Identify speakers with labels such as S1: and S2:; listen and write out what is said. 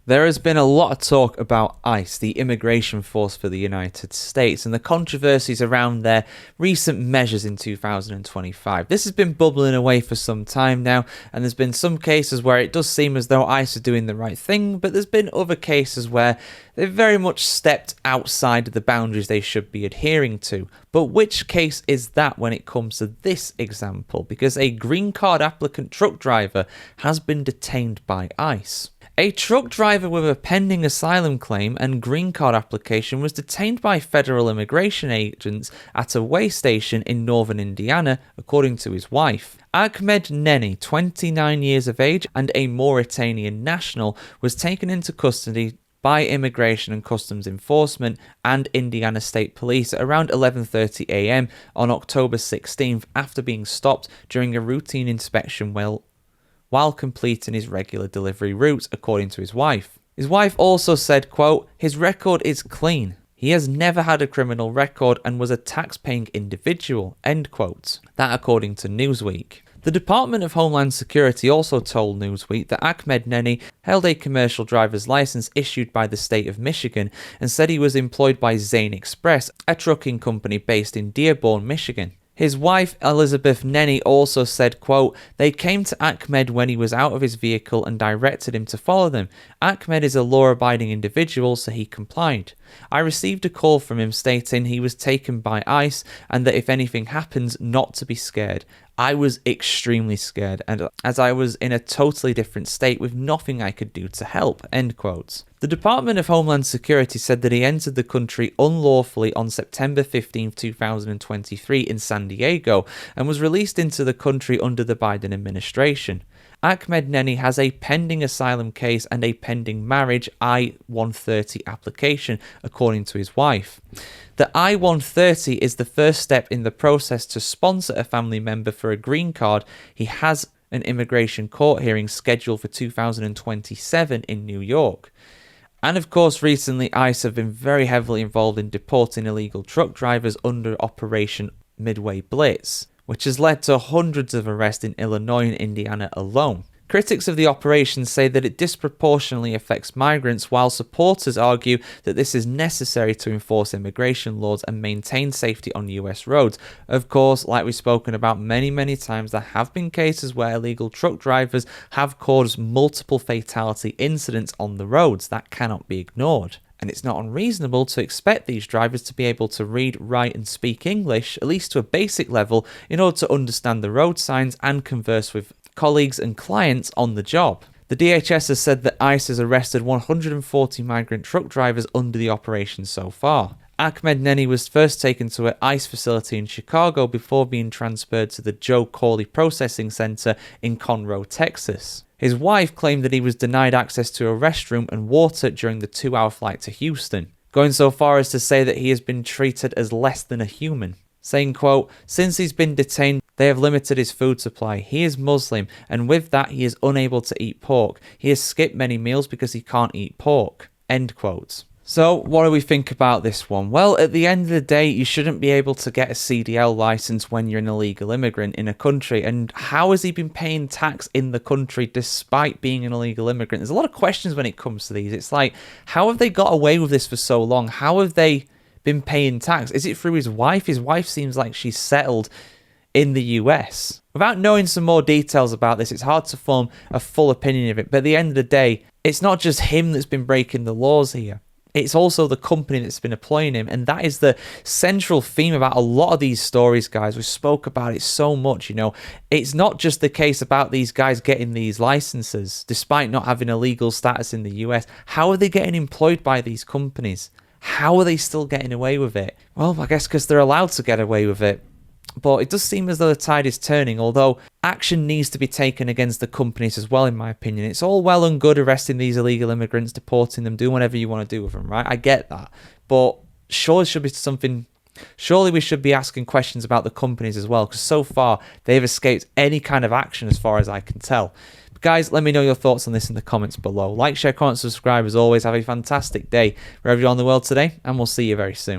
S1: There has been a lot of talk about ICE, the immigration force for the United States, and the controversies around their recent measures in 2025. This has been bubbling away for some time now, and there's been some cases where it does seem as though ICE are doing the right thing, but there's been other cases where they've very much stepped outside of the boundaries they should be adhering to. But which case is that when it comes to this example? Because a green card applicant truck driver has been detained by ICE. A truck driver with a pending asylum claim and green card application was detained by federal immigration agents at a way station in northern Indiana, according to his wife. Ahmed Neni, 29 years of age and a Mauritanian national, was taken into custody by Immigration and Customs Enforcement and Indiana State Police at around 11:30 a.m. on October 16th after being stopped during a routine inspection while completing his regular delivery route, according to his wife. His wife also said, quote, "His record is clean. He has never had a criminal record and was a tax-paying individual," end quote. That according to Newsweek. The Department of Homeland Security also told Newsweek that Ahmed Neni held a commercial driver's license issued by the state of Michigan and said he was employed by Zane Express, a trucking company based in Dearborn, Michigan. His wife, Elizabeth Neni, also said, quote, "They came to Ahmed when he was out of his vehicle and directed him to follow them. Ahmed is a law-abiding individual, so he complied. I received a call from him stating he was taken by ICE and that if anything happens, not to be scared. I was extremely scared, and as I was in a totally different state with nothing I could do to help," end quote. The Department of Homeland Security said that he entered the country unlawfully on September 15, 2023 in San Diego and was released into the country under the Biden administration. Ahmed Neni has a pending asylum case and a pending marriage I-130 application, according to his wife. The I-130 is the first step in the process to sponsor a family member for a green card. He has an immigration court hearing scheduled for 2027 in New York. And of course, recently ICE have been very heavily involved in deporting illegal truck drivers under Operation Midway Blitz, which has led to hundreds of arrests in Illinois and Indiana alone. Critics of the operation say that it disproportionately affects migrants, while supporters argue that this is necessary to enforce immigration laws and maintain safety on US roads. Of course, like we've spoken about many times, there have been cases where illegal truck drivers have caused multiple fatality incidents on the roads. That cannot be ignored. And it's not unreasonable to expect these drivers to be able to read, write and speak English, at least to a basic level, in order to understand the road signs and converse with colleagues and clients on the job. The DHS has said that ICE has arrested 140 migrant truck drivers under the operation so far. Ahmed Neni was first taken to an ICE facility in Chicago before being transferred to the Joe Corley Processing Center in Conroe, Texas. His wife claimed that he was denied access to a restroom and water during the 2-hour flight to Houston, going so far as to say that he has been treated as less than a human, saying, quote, "Since he's been detained, they have limited his food supply. He is Muslim, and with that he is unable to eat pork. He has skipped many meals because he can't eat pork," end quote. So, what do we think about this one? Well, at the end of the day, you shouldn't be able to get a CDL license when you're an illegal immigrant in a country. And how has he been paying tax in the country despite being an illegal immigrant? There's a lot of questions when it comes to these. It's like, how have they got away with this for so long? How have they been paying tax? Is it through his wife? His wife seems like she's settled in the US. Without knowing some more details about this, it's hard to form a full opinion of it. But at the end of the day, it's not just him that's been breaking the laws here. It's also the company that's been employing him, and that is the central theme about a lot of these stories, guys. We spoke about it so much, It's not just the case about these guys getting these licenses, despite not having a legal status in the US. How are they getting employed by these companies? How are they still getting away with it? Well, I guess because they're allowed to get away with it. But it does seem as though the tide is turning, although action needs to be taken against the companies as well, in my opinion. It's all well and good arresting these illegal immigrants, deporting them, doing whatever you want to do with them, right? I get that. But surely we should be asking questions about the companies as well, because so far they've escaped any kind of action as far as I can tell. But guys, let me know your thoughts on this in the comments below. Like, share, comment, subscribe. As always, have a fantastic day wherever you are in the world today, and we'll see you very soon.